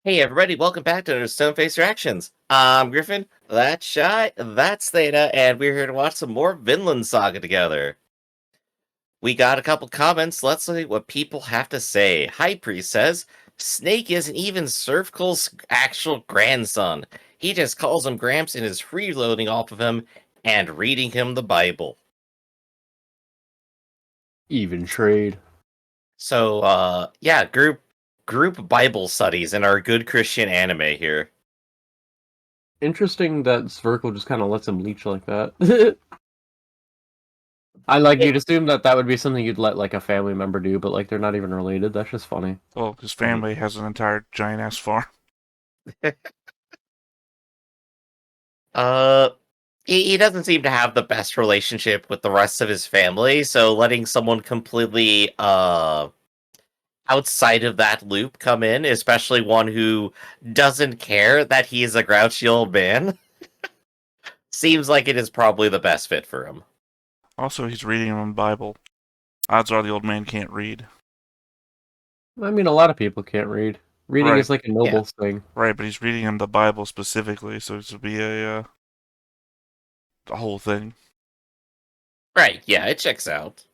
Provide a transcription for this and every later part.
Hey everybody, welcome back to Stoneface Reactions. I'm Griffin, that's Shy, that's Theta, and we're here to watch some more Vinland Saga together. We got a couple comments, let's see what people have to say. High Priest says, Snake isn't even Surfcole's actual grandson. He just calls him Gramps and is freeloading off of him and reading him the Bible. Even trade. So, yeah, group Bible studies in our good Christian anime here. Interesting that Sverkel just kind of lets him leech like that. You'd assume that would be something you'd let like a family member do, but like they're not even related. That's just funny. Well, his family has an entire giant ass farm. He doesn't seem to have the best relationship with the rest of his family, so letting someone completely outside of that loop come in, especially one who doesn't care that he is a grouchy old man, seems like it is probably the best fit for him. Also, he's reading him the Bible. Odds are the old man can't read. I mean, a lot of people can't read. Reading Right. is like a noble thing. Right, but he's reading him the Bible specifically, so it would be a whole thing. Right, yeah, it checks out.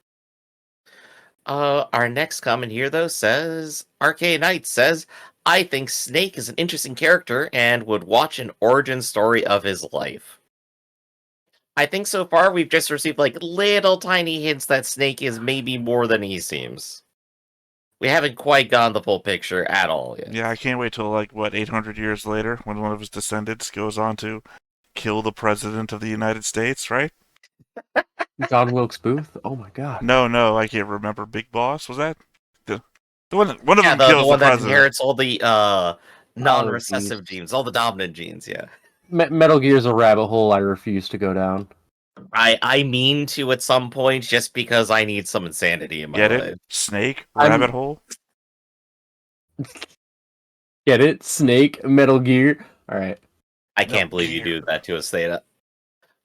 Our next comment here, though, says, Arcade Knight says, I think Snake is an interesting character and would watch an origin story of his life. I think so far we've just received like little tiny hints that Snake is maybe more than he seems. We haven't quite gotten the full picture at all yet. Yeah, I can't wait till 800 years later when one of his descendants goes on to kill the president of the United States, right? John Wilkes Booth. Oh my god. No, I can't remember. Big Boss, was that the one of them the kills one the that president. inherits all the non-recessive genes, all the dominant genes. Yeah. Metal Gear's a rabbit hole I refuse to go down. I mean to at some point, just because I need some insanity in my Get life. it? Snake rabbit hole. Get it? Snake Metal Gear. All right. I can't believe you do that to us, Theta.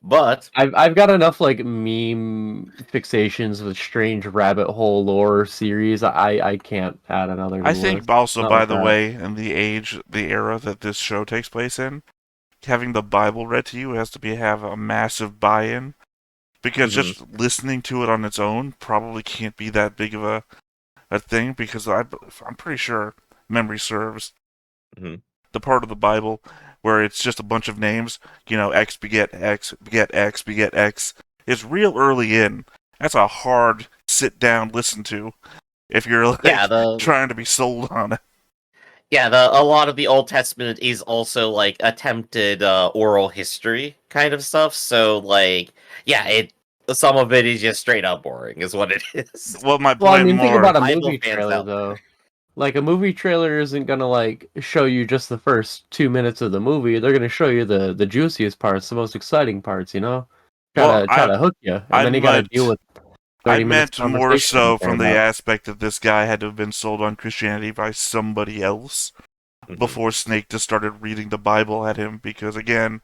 But I've got enough like meme fixations with strange rabbit hole lore series. I can't add another. I think list. also, Not by like the that. way, in the era that this show takes place in, having the Bible read to you has to have a massive buy-in, because just listening to it on its own probably can't be that big of a thing, because I'm pretty sure memory serves the part of the Bible where it's just a bunch of names, X beget X, beget X, beget X, is real early in. That's a hard sit down listen to if you're trying to be sold on it. Yeah, a lot of the Old Testament is also like attempted oral history kind of stuff. So some of it is just straight up boring, is what it is. Well, my point think about a Bible movie fans trailer out though. there. Like a movie trailer isn't gonna show you just the first 2 minutes of the movie. They're gonna show you the juiciest parts, the most exciting parts. Try to hook you, and then you gotta deal with 30 I minutes meant more so from the about. aspect that this guy had to have been sold on Christianity by somebody else before Snake just started reading the Bible at him, because again,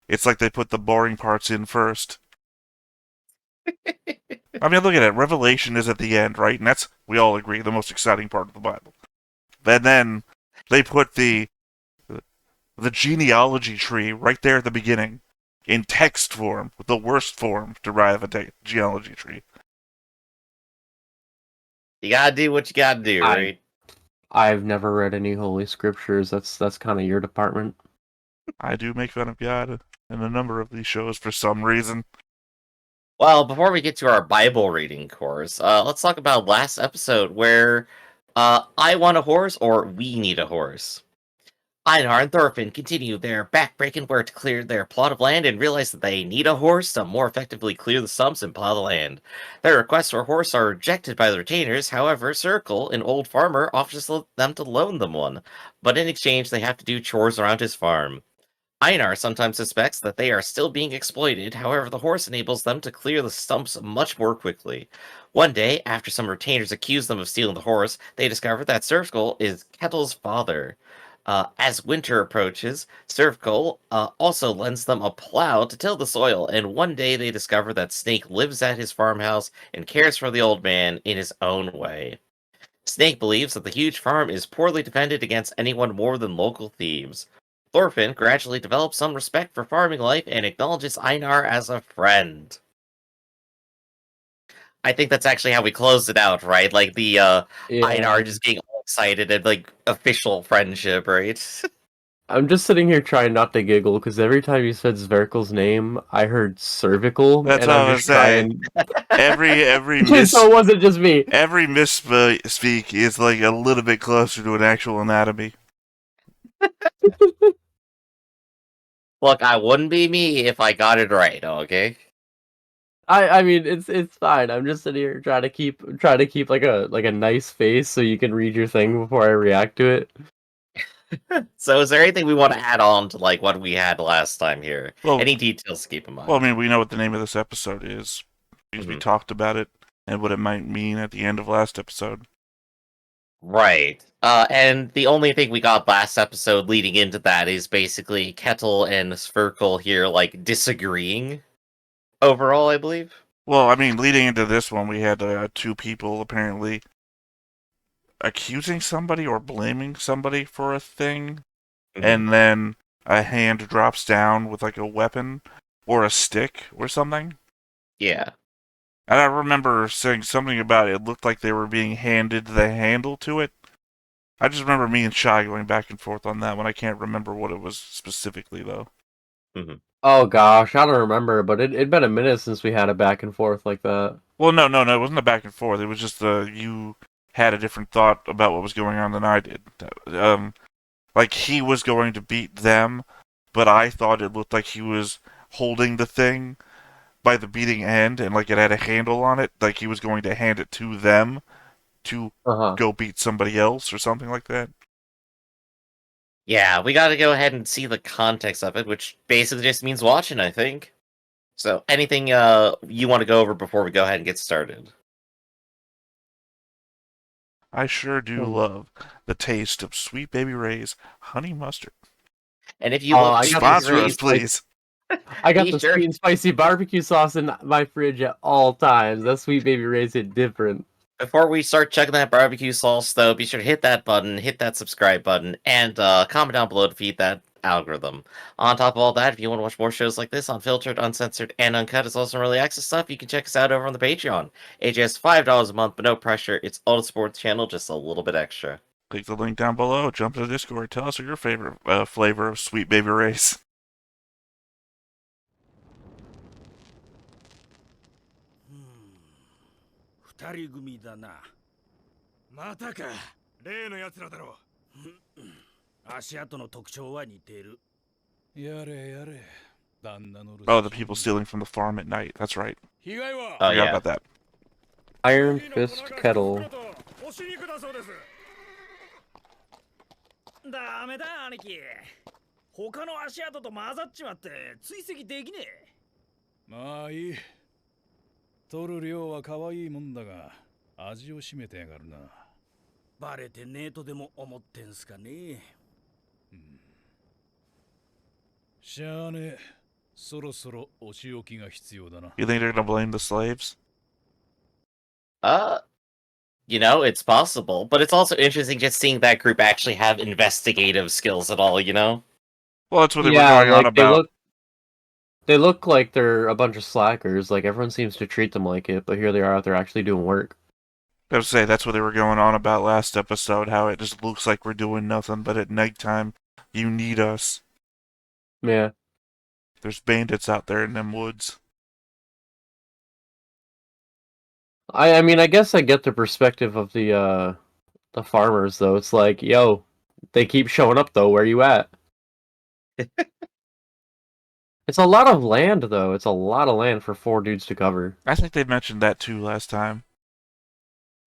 it's like they put the boring parts in first. I mean, look at it. Revelation is at the end, right? And that's, we all agree, the most exciting part of the Bible. And then they put the genealogy tree right there at the beginning in text form, with the worst form to write a genealogy tree. You gotta do what you gotta do, right? I've never read any holy scriptures. That's kind of your department. I do make fun of God in a number of these shows for some reason. Well, before we get to our Bible reading course, let's talk about last episode where I want a horse or we need a horse. Einar and Thorfinn continue their backbreaking work to clear their plot of land and realize that they need a horse to more effectively clear the stumps and plow the land. Their requests for a horse are rejected by the retainers. However, Circle, an old farmer, offers them to loan them one, but in exchange they have to do chores around his farm. Einar sometimes suspects that they are still being exploited. However, the horse enables them to clear the stumps much more quickly. One day, after some retainers accuse them of stealing the horse, they discover that Surfskull is Ketil's father. As winter approaches, Surfskull also lends them a plow to till the soil, and one day they discover that Snake lives at his farmhouse and cares for the old man in his own way. Snake believes that the huge farm is poorly defended against anyone more than local thieves. Thorfinn gradually develops some respect for farming life and acknowledges Einar as a friend. I think that's actually how we closed it out, right? Like the Einar just getting all excited and like official friendship, right? I'm just sitting here trying not to giggle because every time you said Zverkel's name, I heard cervical, That's and what I'm I was just trying. So it wasn't just me. Every misspeak is like a little bit closer to an actual anatomy. Look, I wouldn't be me if I got it right, okay? I mean it's fine. I'm just sitting here trying to keep like a nice face so you can read your thing before I react to it. So is there anything we want to add on to like what we had last time here? Well, any details to keep in mind? Well, I mean, we know what the name of this episode is because we talked about it and what it might mean at the end of last episode. Right. And the only thing we got last episode leading into that is basically Ketil and Sverkel here like disagreeing overall, I believe. Well, I mean, leading into this one, we had two people apparently accusing somebody or blaming somebody for a thing, and then a hand drops down with like a weapon or a stick or something. Yeah. And I remember saying something about it looked like they were being handed the handle to it. I just remember me and Shy going back and forth on that one. I can't remember what it was specifically, though. Oh gosh, I don't remember, but it'd been a minute since we had a back and forth like that. Well, no, it wasn't a back and forth. It was just you had a different thought about what was going on than I did. Like he was going to beat them, but I thought it looked like he was holding the thing by the beating end, and like it had a handle on it, like he was going to hand it to them to go beat somebody else or something like that. Yeah, we got to go ahead and see the context of it, which basically just means watching, I think. So, anything you want to go over before we go ahead and get started? I sure do love the taste of Sweet Baby Ray's honey mustard. And if you love sponsor us, please. I got the sweet and spicy barbecue sauce in my fridge at all times. That Sweet Baby Ray's hit different. Before we start checking that barbecue sauce, though, be sure to hit that button, hit that subscribe button, and comment down below to feed that algorithm. On top of all that, if you want to watch more shows like this, unfiltered, uncensored, and uncut, as well as some early access stuff, you can check us out over on the Patreon. AJ's $5 a month, but no pressure. It's all the sports channel, just a little bit extra. Click the link down below, jump to the Discord, tell us your favorite flavor of Sweet Baby Ray's. Oh, the people stealing from the farm at night. That's right. Oh, yeah. About that. Iron Fist Kettle. ダメだ兄貴。他の足跡と混ざっちまって追跡できねえ。まあいい。取る量は可愛いもんだが味を占めてやがるな。バレてねえとでも思ってんすかね。しゃあねえ。そろそろお仕置きが必要だな。 You think they're gonna blame the slaves? You know, it's possible, but it's also interesting just seeing that group actually have investigative skills at all, you know? Well, that's what they were going on about. They look like they're a bunch of slackers, like everyone seems to treat them like it, but here they are out there actually doing work. I would say that's what they were going on about last episode, how it just looks like we're doing nothing, but at nighttime, you need us. Yeah. There's bandits out there in them woods. I mean, I guess I get the perspective of the farmers, though. It's like, yo, they keep showing up, though. Where you at? It's a lot of land, though. It's a lot of land for 4 dudes to cover. I think they mentioned that, too, last time.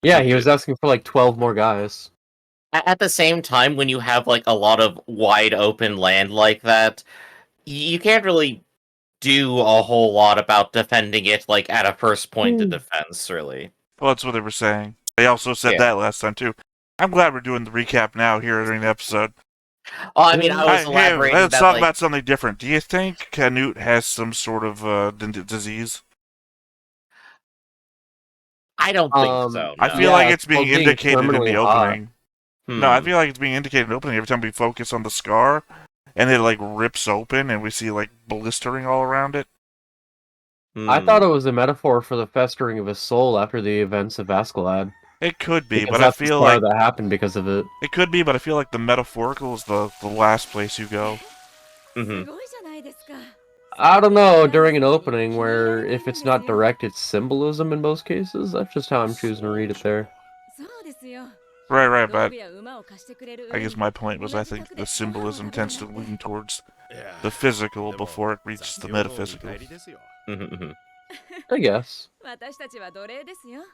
Yeah, he was asking for, like, 12 more guys. At the same time, when you have, like, a lot of wide open land like that, you can't really do a whole lot about defending it, like, at a first point of defense, really. Well, that's what they were saying. They also said that last time, too. I'm glad we're doing the recap now here during the episode. Oh, I mean, I was elaborating let's talk about something different. Do you think Canute has some sort of disease? I don't think so. No. I feel like it's being indicated in the hot. opening. No, I feel like it's being indicated in the opening every time we focus on the scar, and it like rips open, and we see like blistering all around it. I thought it was a metaphor for the festering of his soul after the events of Askeladd. It could be, Because but I that's feel the like that happened because of it. it could be, but I feel like the metaphorical is the last place you go. I don't know, during an opening where if it's not direct, it's symbolism in most cases. That's just how I'm choosing to read it there. Right, but I guess my point was I think the symbolism tends to lean towards the physical before it reaches the metaphysical. I guess. I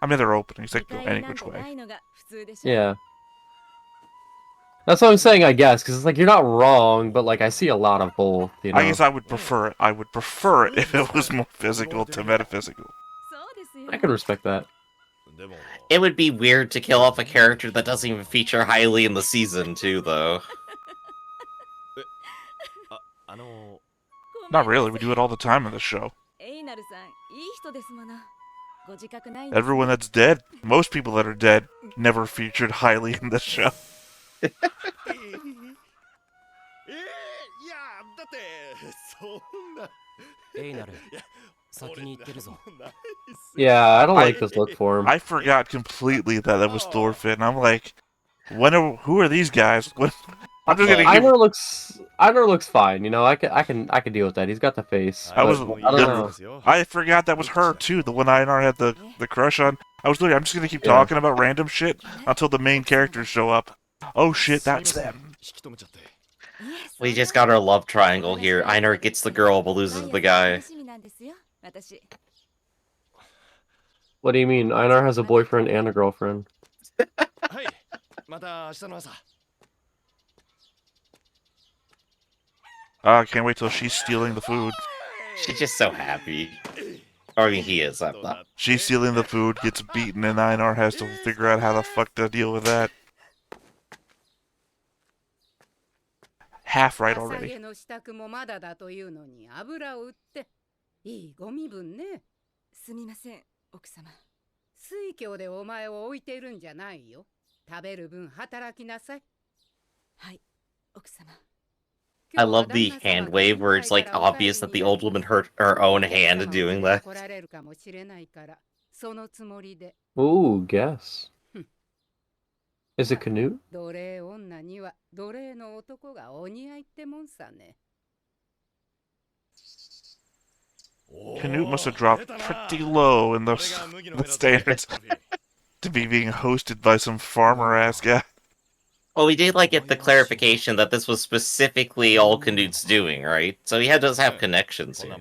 mean, they're openings, they can go any which way. Yeah. That's what I'm saying, I guess, because it's like, you're not wrong, but like, I see a lot of both, you know? I guess I would prefer it. I would prefer it if it was more physical to metaphysical. I can respect that. It would be weird to kill off a character that doesn't even feature highly in the season, too, though. Not really, we do it all the time in this show. Everyone that's dead, most people that are dead, never featured highly in this show. Yeah, I don't like this look for him. I forgot completely that was thorfinn. I'm like, who are these guys? I'm just gonna Einar looks fine, you know. I can deal with that. He's got the face. I don't know. I forgot that was her too. The one Einar had the crush on. I'm just gonna keep talking about random shit until the main characters show up. Oh shit, that's them. We just got our love triangle here. Einar gets the girl but loses the guy. What do you mean? Einar has a boyfriend and a girlfriend. I can't wait till she's stealing the food. She's just so happy. Or, I mean, he is. I'm not. She's stealing the food, gets beaten, and Einar has to figure out how the fuck to deal with that. Half right already. I love the hand wave where it's like obvious that the old woman hurt her own hand doing that. Ooh, guess. Is it Canute? Canute must have dropped pretty low in the standards to be being hosted by some farmer-ass guy. Well, we did get the clarification that this was specifically all Canute's doing, right? So he does have connections here.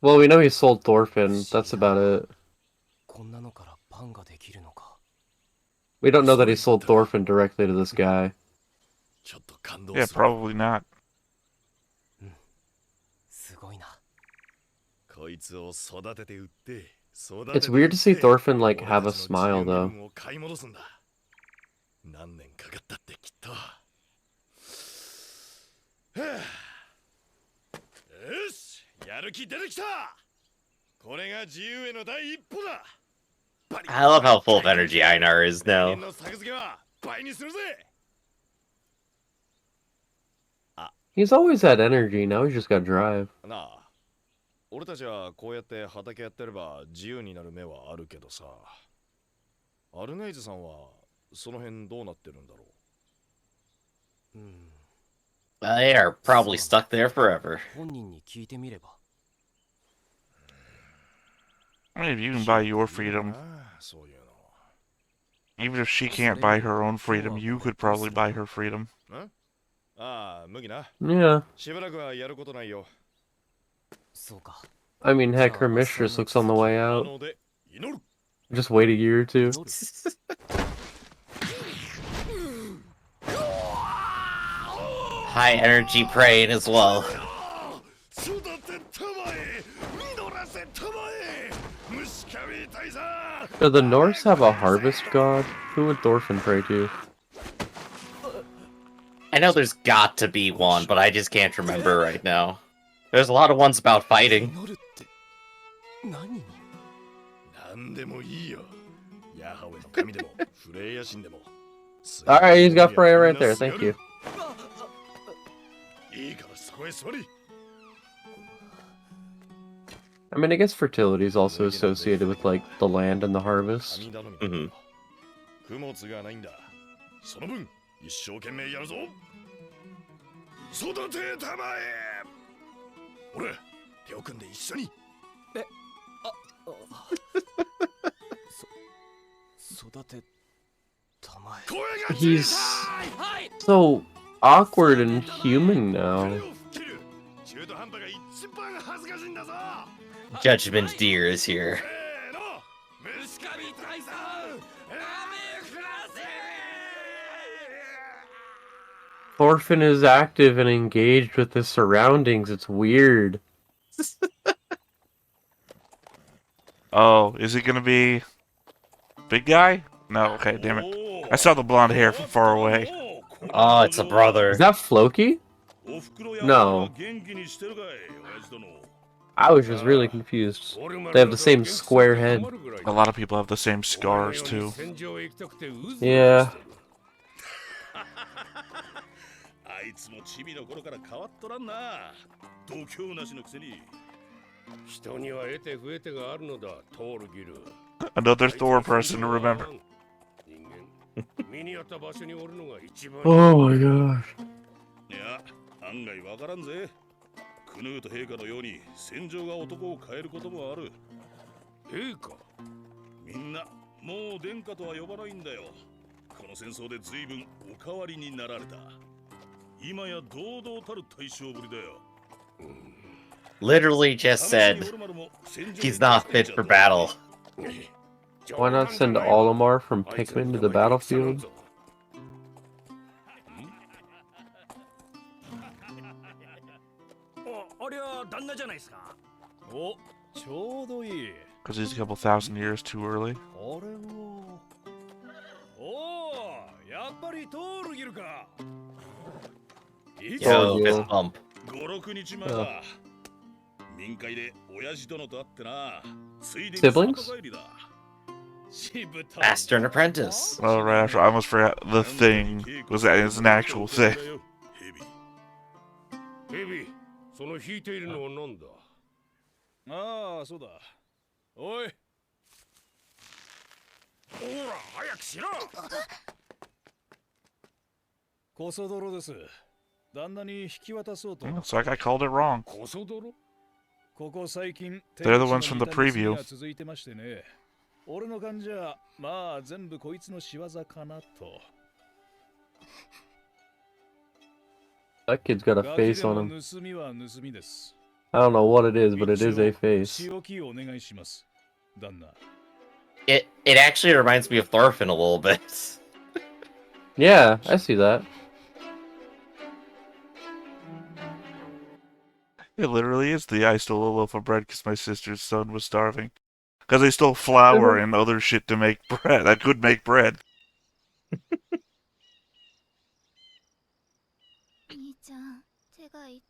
Well, we know he sold thorfinn. That's about it. We don't know that he sold thorfinn directly to this guy. Yeah, probably not. It's weird to see thorfinn have a smile though. I love how full of energy Einar is now. He's always had energy, now he's just got drive. 俺たちはこうやって畑やってれば自由になる目はあるけどさ。アルネイズさんはその辺どうなってるんだろう。They are probably stuck there forever. Maybe you can buy your freedom. Even if she can't buy her own freedom, you could probably buy her freedom. Yeah. I mean, heck, her mistress looks on the way out. Just wait a year or two. High energy praying as well. Do the Norse have a harvest god? Who would thorfinn pray to? I know there's got to be one, but I just can't remember right now. There's a lot of ones about fighting. Alright, he's got Freya right there, thank you. I mean, I guess fertility is also associated with, like, the land and the harvest. Mm-hmm. その分一生懸命やるぞ育てたまえほら手を組んで一緒に育てたまえ He's so awkward and human now. Judgment Deer is here. Thorfinn is active and engaged with his surroundings. It's weird. Oh, is it gonna be big guy? No, okay, damn it. I saw the blonde hair from far away. Oh, it's a brother. Is that Floki? No. I was just really confused. They have the same square head. A lot of people have the same scars too. Yeah. あいつもチビの頃から変わっとらんな度胸なしのくせに人には得て増えてがあるのだトールギル Another Thor person to remember. Oh my gosh. いや案外わからんぜクヌーと陛下のように戦場が男を変えることもある陛下みんなもう殿下とは呼ばないんだよこの戦争で随分お変わりになられた Literally just said he's not fit for battle. Why not send Olimar from Pikmin to the battlefield? Because he's a couple thousand years too early. Yo, fist bump. Siblings? Master and apprentice. Oh, right after I almost forgot the thing was that it's an actual thing. その引いているのは何だああ、そうだ。おい。ほら、早くしろ。コソ泥です。旦那に引き渡そうと。Looks like I called it wrong. コソ泥ここ最近、 They're the ones from the preview. 続いてましてね。俺の感じは、まあ全部こいつの仕業かなと。 That kid's got a face on him. I don't know what it is, but it is a face. It actually reminds me of Thorfinn a little bit. Yeah, I see that. It literally is I stole a loaf of bread because my sister's son was starving. Because they stole flour and other shit to make bread. I could make bread. 兄ちゃん、手が痛い。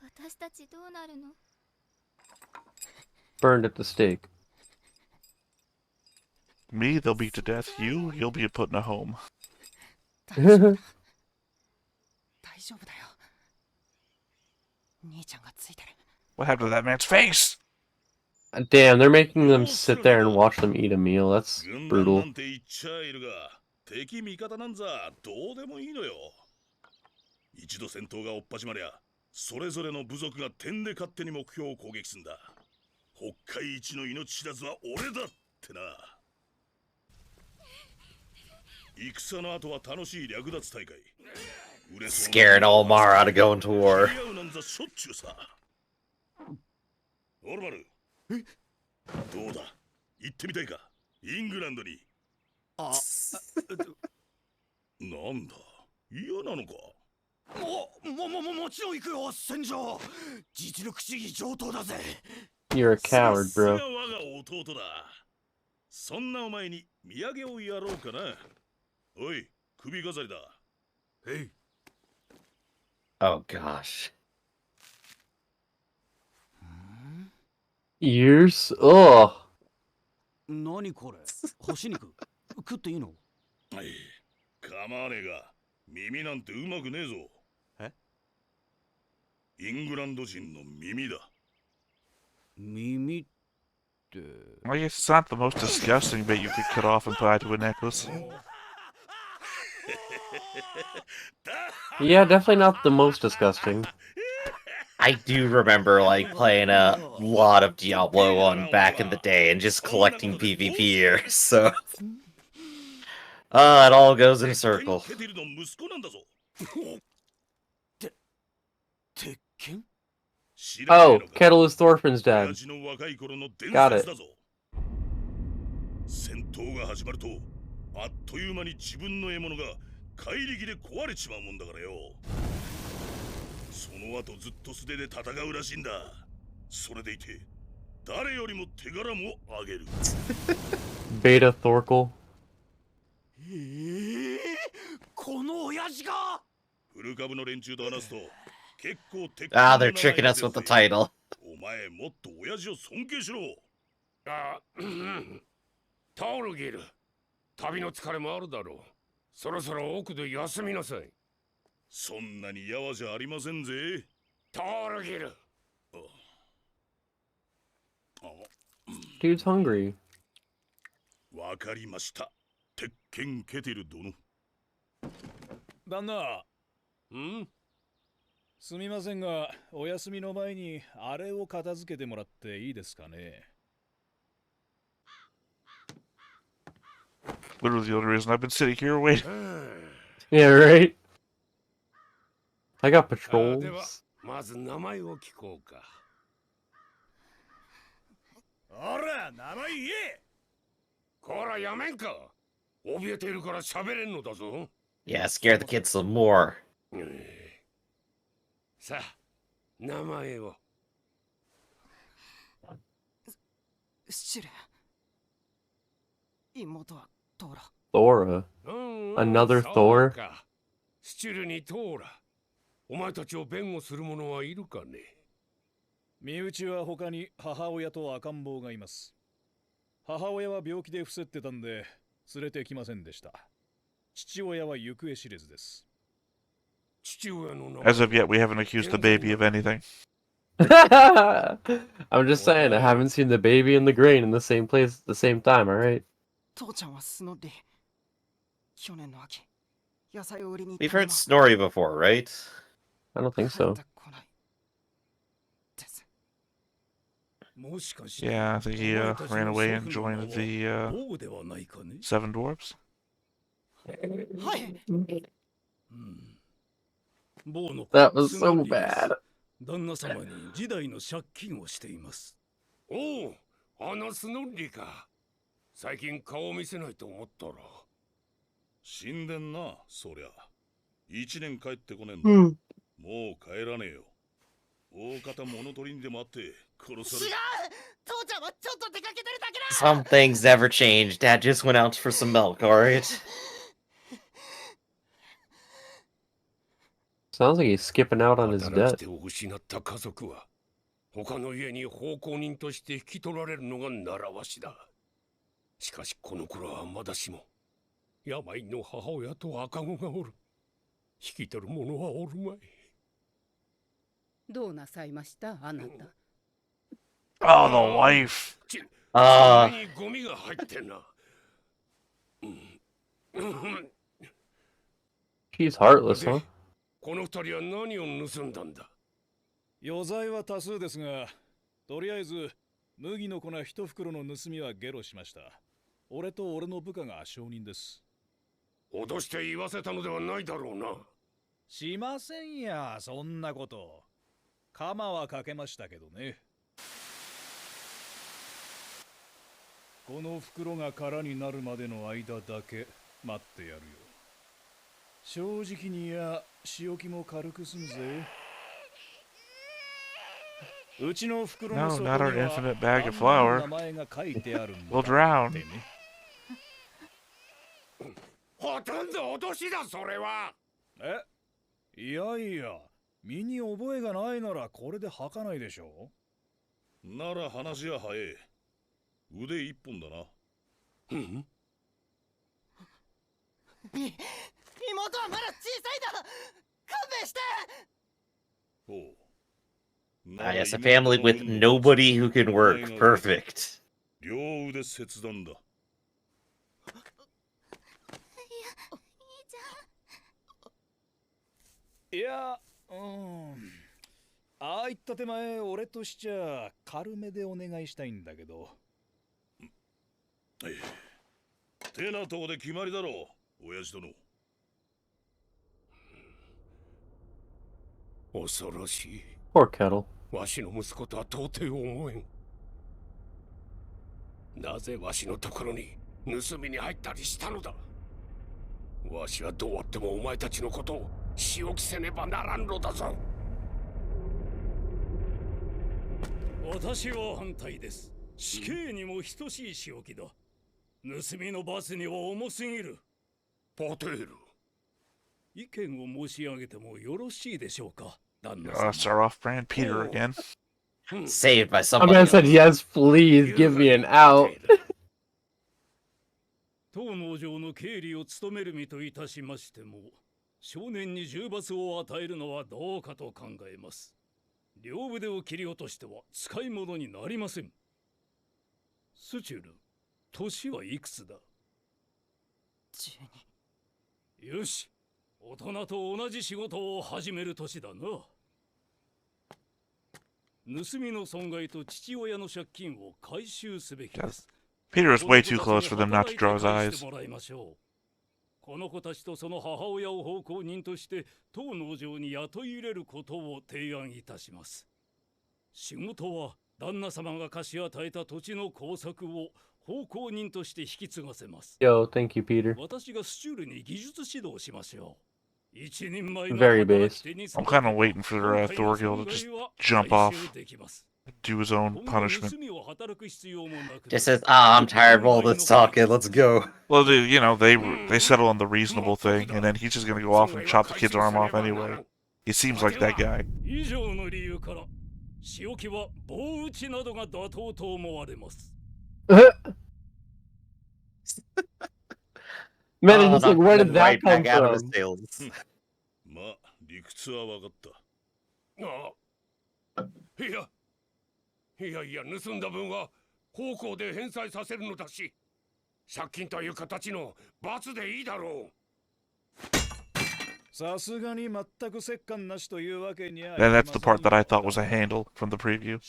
私たちどうなるの Burned at the stake. Me, they'll beat to death. You'll be put in a home. 大丈夫だよ。兄ちゃんがついてる。 What happened to that man's face? Damn, they're making them sit there and watch them eat a meal. That's brutal. 敵味方なんざどうでもいいのよ。一度戦闘がおっ始まりゃ、それぞれの部族が点で勝手に目標を攻撃すんだ。北海一の命知らずは俺だってな。戦の後は楽しい略奪大会。Scaring Olmar out of going to war. なんざしょっちゅうさ。オルマル、どうだ行ってみたいかイングランドに。 なんだ嫌なのかもちろん行くよ戦場実力主義上等だぜ You're a coward, bro. 我が弟だそんなお前に土産をやろうかなおい首飾りだへい Oh gosh. Ears? Ugh. 何これ干し肉食っていいの？構わねえが、耳なんてうまくねえぞ。え？イングランド人の耳だ。耳って。 I guess it's not the most disgusting bit you could cut off and tie to a necklace. Yeah, definitely not the most disgusting. I do remember like playing a lot of Diablo 1 back in the day and just collecting PvP ears, so it all goes in a circle. ケティルの息子なんだぞ。鉄拳？ Oh, Ketil is Thorfinn's dad. 親父の若い頃の伝 Got 説 it. だぞ。戦闘が始まると、あっという間に自分の獲物が怪力で壊れちまうもんだからよ。その後ずっと素手で戦うらしいんだ。それでいて、誰よりも手柄もあげる。Beta Thorkel. この親父が。古株の連中と話すと、結構鉄 They're tricking us with the title. お前もっと親父を尊敬しろ。タオルギル、旅の疲れもあるだろう。そろそろ奥で休みなさい。そんなにやわじゃありませんぜ。タオルギル。Dude's hungry. わかりました。鉄拳ケティル殿。旦那。ん？すみませんが、お休みの前にあれを片付けてもらっていいですかね。Literally the only reason I've been sitting here waiting. Yeah, right? I got では patrols. まず名前を聞こうか。あら、名前言え。こらやめんか。怯えているから喋れんのだぞ。Yeah, scare the kids some more. さあ、名前を。シュル。妹はトーラ。Thora. Another そう Thor? か。スチュルにトーラ。お前たちを弁護する者はいるかね。身内は他に母親と赤ん坊がいます。母親は病気で伏せってたんで連れてきませんでした。父親は行方知れずです。父親の名前。 As of yet, we haven't accused the baby of anything. I'm just saying, I haven't seen the baby and the grain in the same place at the same time, alright? 父ちゃんはスノッリー。去年の秋、野菜を売りに行 We've ったま heard ま Snorri before, right? I don't think 帰 so. ってこないです。もしかして Yeah, I think he ran away and joined the 王ではないかね。 Seven Dwarfs. はい。某の That was スノ so ッリーです bad. 旦那様に時代の借金をしています。おう、あのスノッリか。最近顔を見せないと思ったら。死んでんな、そりゃ。1年帰ってこねえんだ。もう帰らねえよ。大方物取りにでもあって殺される。父ちゃんはちょっと出かけてるだけだ。 Some things never change. Dad just went out for some milk, alright? Sounds like he's skipping out on his 働 debt. き手を失った家族は他の家に奉公人として引き取られるのが習わしだ。しかしこの頃はまだしも病の母親と赤子がおる。引き取る者はおるまい。どうなさいましたあなた。 Oh, the wife. あにゴミが入ってんな。He's heartless, huh? この二人は何を盗んだんだ。余罪は多数ですが、とりあえず麦の粉一袋の盗みはゲロしました。俺と俺の部下が証人です。脅して言わせたのではないだろうな。しませんや、そんなこと。鎌はかけましたけどね。この袋が空になるまでの間だけ待ってやるよ。正直に仕置きも軽く済むぜ。うちの袋の No, 底に not は our infinite bag of 旦那 flour. の名前が書いてあるんだ We'll drown. ってね。ほとんど脅しだそれは。いやいや、身に覚えがないならこれで吐かないでしょ。なら話は早え。腕一本だな。妹はまだ小さいだ。勘弁して。ほう。 Yes, a family with nobody who can work. Perfect. 両腕切断だ。いや、ああいった手前、俺としちゃ軽めでお願いしたいんだけど。てなとこで決まりだろう、親父殿。恐ろしい。Poor Ketil. わしの息子とは到底思えん。なぜわしのところに盗みに入ったりしたのだ。わしはどうあってもお前たちのことを仕置きせねばならんのだぞ。私は反対です。死刑にも等しい仕置きだ。盗みの罰には重すぎる。ポテール。意見を申し上げてもよろしいでしょうか、旦那 Start off brand Peter again. Saved by My somebody man else. said, yes, please, give me an out. 当農場の経理を務める身といたしましても、少年に重罰を与えるのはどうかと考えます。両腕を切り落としては使い物になりません。スチュル、年はいくつだ？12。よし、大人と同じ仕事を始める年だな。盗みの損害と父親の借金を回収すべきです。Peter is way too close for them not to draw his eyes. この子たちとその母親を奉公人として当農場に雇い入れることを提案いたします。仕事は旦那様が貸し与えた土地の工作を奉公人として引き継がせます。 Yo, thank you, Peter. 私がスチュールに技術指導しましょう。一人前の Very base. I'm kind of waiting for Thorgil to just jump off, do his own punishment. Just says, I'm tired of all this talking, let's go. Well, you know, they settle on the reasonable thing, and then he's just gonna go off and chop the kid's arm off anyway. He seems like that guy. 以上の理由から仕置きは棒打ちなどが妥当と思われます。 Man, it's like, where did that come from? まあ、理屈は分かった。いや、盗んだ分は奉公で返済させるのだし、借金という形の罰でいいだろう。さすがに全く折檻なしというわけには。 And that's the part that I thought was a handle from the preview.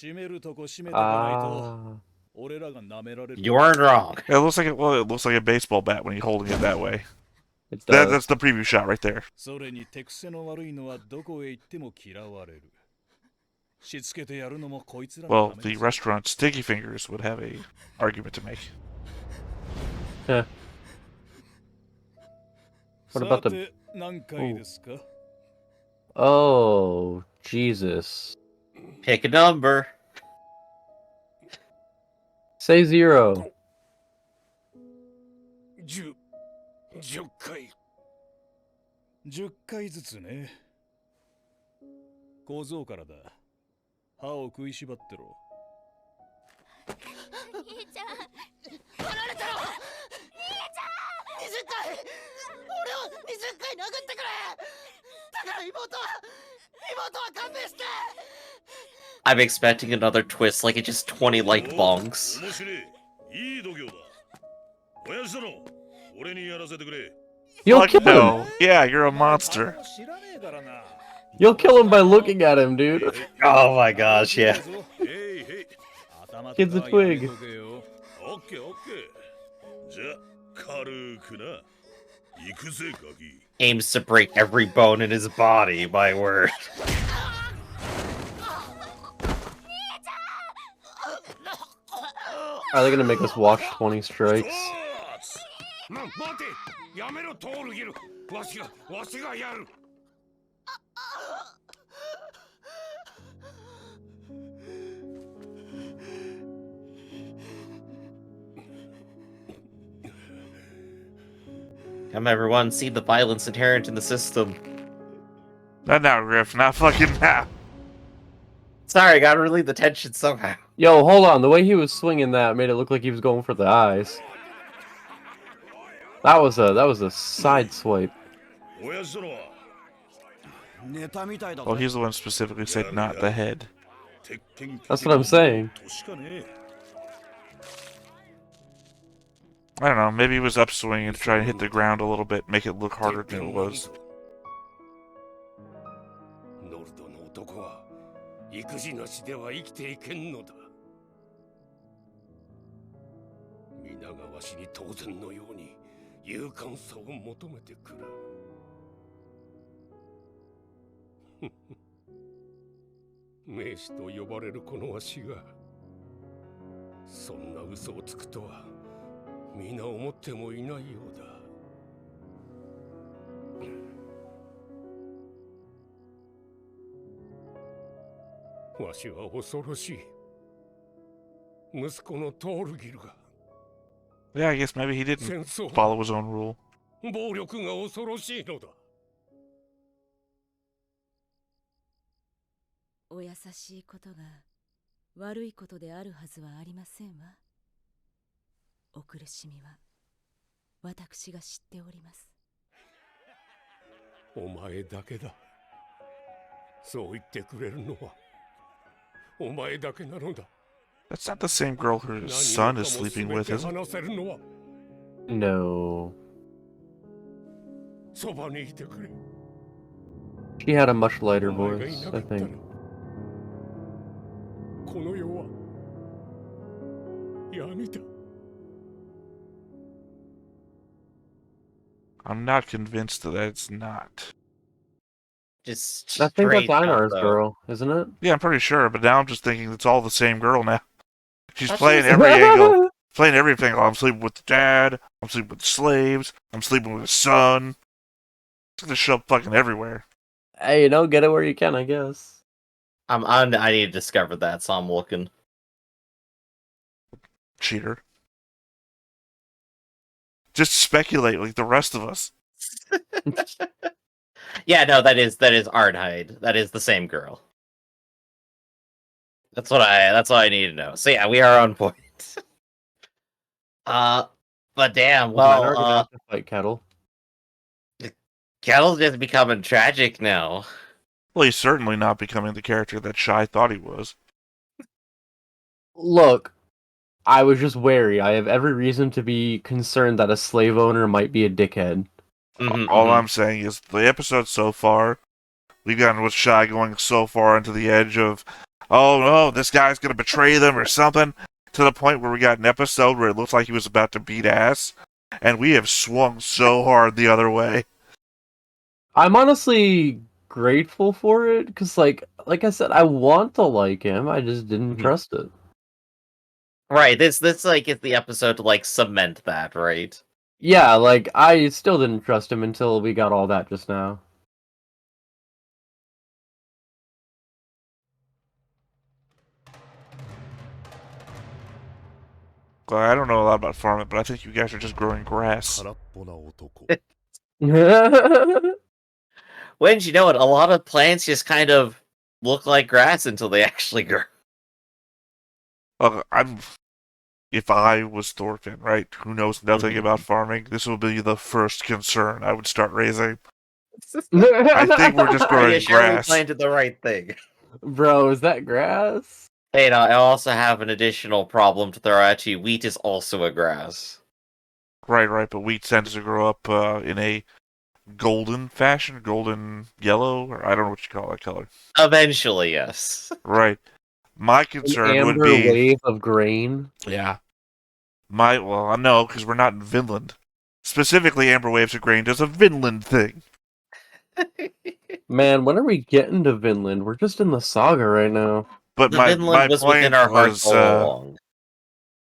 You aren't wrong. It looks like it looks like a baseball bat when you're holding it that way. That's the preview shot right there. それに手癖の悪いのはどこへ行っても嫌われる。しつけてやるのもこいつらの Well, the restaurant Sticky Fingers would have a argument to make. Yeah. What about the... 何回ですか? Oh, Jesus. Pick a number. Say 0. 10回。10回ずつね。小僧からだ。歯を食いしばってろ。兄ちゃん、離れてろ。兄ちゃん、20回。俺を20回殴ってくれ。だから妹は勘弁して。 I'm expecting another twist, like it just 20 like bongs. 面白い。いい度胸だ。親父殿、俺にやらせてくれ。 You'll kill him. No. Yeah, you're a monster. You'll kill him by looking at him, dude. Oh my gosh, yeah. Kid's a twig. オッケー。じゃあ、軽くな。行くぜ、ガキ。 Aims to break every bone in his body, my word. Are they gonna make us watch 20 strikes? 待て、やめろ、トールギル。わしがやる。Come everyone, see the violence inherent in the system. Not now, Griff. Not fucking now. Sorry, gotta relieve the tension somehow. Yo, hold on. The way he was swinging that made it look like he was going for the eyes. That was a side swipe. Well, he's the one specifically said not the head. That's what I'm saying. I don't know, maybe he was upswinging to try and hit the ground a little bit, make it look harder than it was. ノルドの男は育児なしでは生きていけんのだ。皆がわしに当然のように勇敢さを求めてくる。名士と呼ばれるこのわしがそんな嘘をつくとは皆思ってもいないようだ。わしは恐ろしい。息子のトールギルが。Yeah, I guess maybe he didn't follow his own rule. 暴力が恐ろしいのだ。お優しいことが悪いことであるはずはありませんわ。お苦しみは私が知っております。お前だけだ。そう言ってくれるのはお前だけなのだ。That's not the same girl her son is sleeping with, is it? No. そばにいてくれ。 She had a much lighter voice, I think. この世は闇だ。 I'm not convinced that it's not. Just I think that's straight up, Einar's though. girl, isn't it? Yeah, I'm pretty sure, but now I'm just thinking it's all the same girl now. She's playing every angle, playing everything. I'm sleeping with the dad, I'm sleeping with the slaves, I'm sleeping with his son. It's gonna show up fucking everywhere. Hey, you know, get it where you can, I guess. I need to discover that, so I'm looking. Cheater. Just speculate like the rest of us. Yeah, no, that is Arnheid. That is the same girl. That's what I need to know. So yeah, we are on point. But damn, Well, well, have to fight Ketil. Ketil's just becoming tragic now. Well, he's certainly not becoming the character that Shai thought he was. Look, I was just wary. I have every reason to be concerned that a slave owner might be a dickhead. All I'm saying is the episode so far, we've gotten with Shai going so far into the edge of, oh no, this guy's gonna betray them or something, to the point where we got an episode where it looks like he was about to beat ass, and we have swung so hard the other way. I'm honestly grateful for it, because like I said, I want to like him, I just didn't trust it. Right, this like is the episode to like cement that, right? Yeah, like, I still didn't trust him until we got all that just now. Well, I don't know a lot about farming, but I think you guys are just growing grass. Wouldn't you know it, a lot of plants just kind of look like grass until they actually grow. If I was Thorfinn, right, who knows nothing about farming, this will be the first concern I would start raising. I think we're just growing grass. We planted the right thing. Bro, is that grass? Hey, I also have an additional problem to throw at you. Wheat is also a grass. Right, but wheat tends to grow up in a golden fashion, golden yellow, or I don't know what you call that color. Eventually, yes. Right. My concern An would amber be wave of grain. Yeah. Well, no, because we're not in Vinland. Specifically, amber waves of grain does a Vinland thing. Man, when are we getting to Vinland? We're just in the saga right now. But my was point within our hearts was, all along.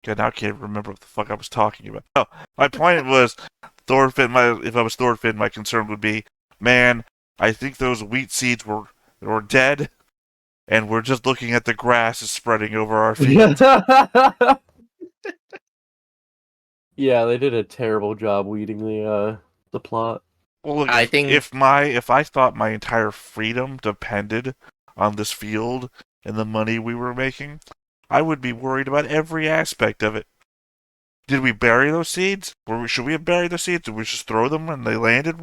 God, now I can't remember what the fuck I was talking about. No, my point was, Thorfinn. If I was Thorfinn, my concern would be, man, I think those wheat seeds were dead, and we're just looking at the grass is spreading over our field. Yeah, they did a terrible job weeding the plot. Well, look, I think if I thought my entire freedom depended on this field and the money we were making, I would be worried about every aspect of it. Did we bury those seeds? Should we have buried the seeds? Did we just throw them when they landed?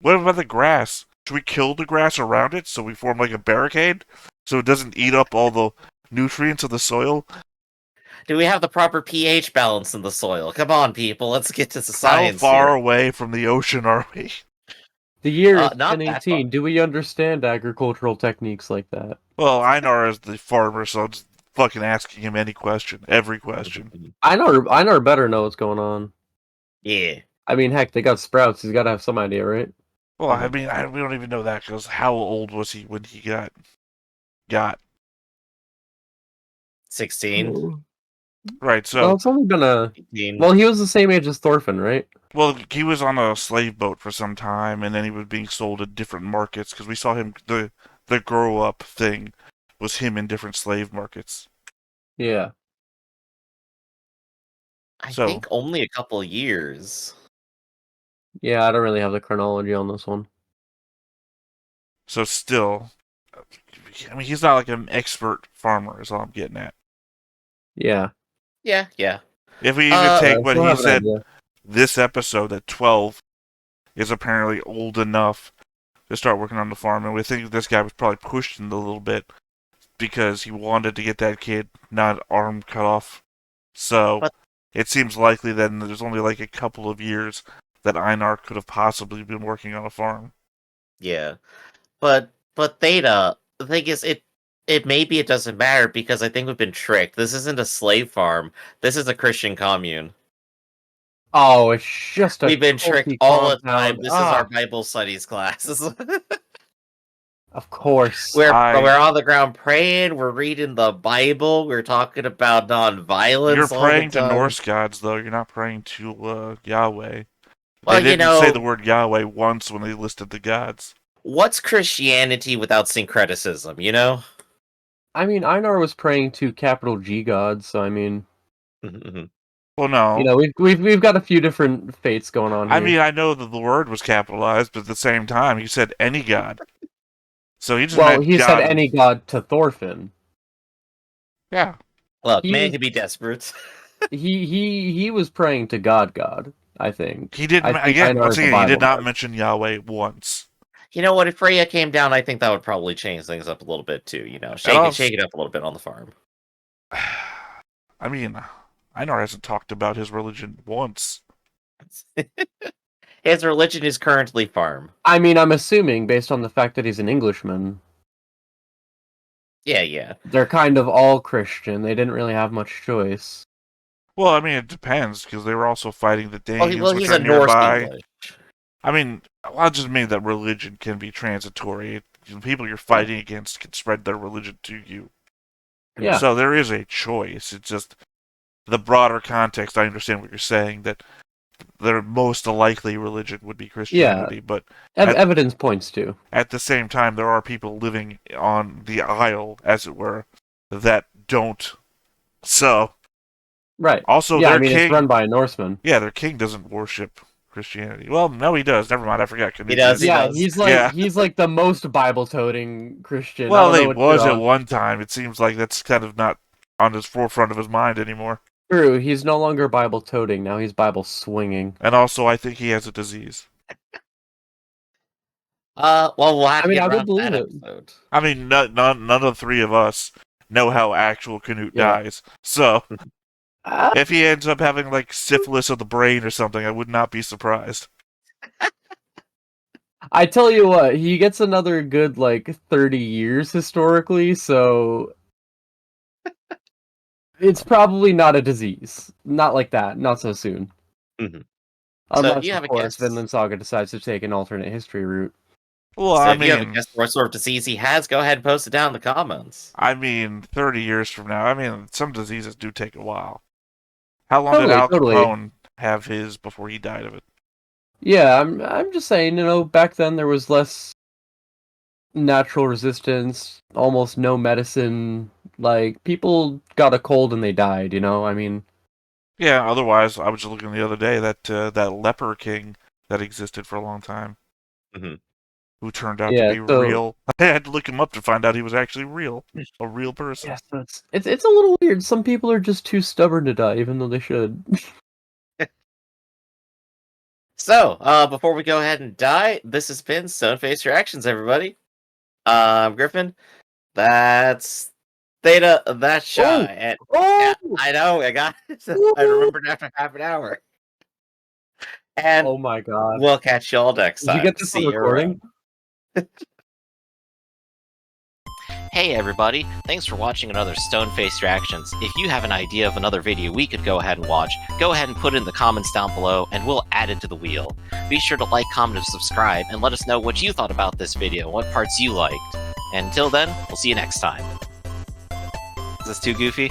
What about the grass? Should we kill the grass around it so we form like a barricade so it doesn't eat up all the nutrients of the soil? Do we have the proper pH balance in the soil? Come on, people, let's get to the science How far here. away from the ocean are we? The year is not that 1018. far. Do we understand agricultural techniques like that? Well, Einar is the farmer, so I'm just fucking asking him any question, every question. Einar better know what's going on. Yeah. I mean, heck, they got sprouts. He's got to have some idea, right? Well, I mean, we don't even know that because how old was he when he got 16. Right? So Well, it's only been 18. Well, he was the same age as Thorfinn, right? Well, he was on a slave boat for some time, and then he was being sold at different markets because we saw him. The grow up thing was him in different slave markets. Yeah. I think only a couple years. Yeah, I don't really have the chronology on this one. So still, I mean, he's not like an expert farmer, is all I'm getting at. Yeah. Yeah. If we even take what we'll he have an said, idea. this episode that 12 is apparently old enough to start working on the farm, and we think this guy was probably pushed in a little bit because he wanted to get that kid not arm cut off. So it seems likely that there's only like a couple of years that Einar could have possibly been working on a farm. Yeah. But Theta, the thing is, it maybe it doesn't matter because I think we've been tricked. This isn't a slave farm. This is a Christian commune. Oh, it's just a We've been tricked culty all the time. compound. This is our Bible studies class. Of course. We're on the ground praying. We're reading the Bible. We're talking about nonviolence. You're praying all the to Norse gods, though. You're not praying to Yahweh. Well, they didn't say the word Yahweh once when they listed the gods. What's Christianity without syncretism, you know? I mean, Einar was praying to capital G gods, so I mean... Well, no. You know, we've got a few different fates going on here. I mean, I know that the word was capitalized, but at the same time, he said any god. So he just meant he god. said any god to Thorfinn. Yeah. Look, man can be desperate. he was praying to God, I think. He didn't. Again, once again, he did not mention Yahweh once. You know what? If Freya came down, I think that would probably change things up a little bit too. You know, shake it up a little bit on the farm. I mean, Einar hasn't talked about his religion once. His religion is currently farm. I mean, I'm assuming based on the fact that he's an Englishman. Yeah. They're kind of all Christian. They didn't really have much choice. Well, I mean, it depends because they were also fighting the Danes, well, which he's are a Norse nearby. English. I mean, I just mean that religion can be transitory. The people you're fighting against can spread their religion to you. Yeah. So there is a choice. It's just the broader context. I understand what you're saying, that their most likely religion would be Christianity, but evidence points to. At the same time, there are people living on the Isle, as it were, that don't. So, right. Also, yeah, their I mean, king, it's run by a Norseman. Yeah, their king doesn't worship Christianity. Well, no, he does. Never mind, I forgot. He does. Yeah, he's like the most Bible-toting Christian. Well, he was at one time. It seems like that's kind of not on his forefront of his mind anymore. True, he's no longer Bible-toting. Now he's Bible-swinging. And also, I think he has a disease. Well, we'll have I mean, to I get would believe that it. episode. I mean, none of the three of us know how actual Canute dies. So, if he ends up having, like, syphilis of the brain or something, I would not be surprised. I tell you what, he gets another good, 30 years historically, so... It's probably not a disease. Not like that. Not so soon. Mm-hmm. Unless, you have of a course, guess? Vinland Saga decides to take an alternate history route. Well, I mean, if you have a guess what sort of disease he has, go ahead and post it down in the comments. I mean, 30 years from now, I mean, some diseases do take a while. How long did Al Capone have his before he died of it? Yeah, I'm just saying, back then there was less natural resistance, almost no medicine. Like, people got a cold and they died, I mean... Yeah, otherwise, I was just looking the other day that that leper king that existed for a long time. Mm-hmm. who turned out to be real. I had to look him up to find out he was actually real, a real person. Yeah, so it's a little weird. Some people are just too stubborn to die, even though they should. So, before we go ahead and die, this has been Stoneface Reactions, everybody. Griffin, that's Theta, that's Shy. And, yeah, I know, I got it. I remembered after half an hour. And oh my god. We'll catch y'all next time. Did you get this on recording? Hey everybody, thanks for watching another Stoneface Reactions. If you have an idea of another video we could go ahead and watch, go ahead and put it in the comments down below and we'll add it to the wheel. Be sure to like, comment, and subscribe, and let us know what you thought about this video, what parts you liked. And until then, we'll see you next time. Is this too goofy?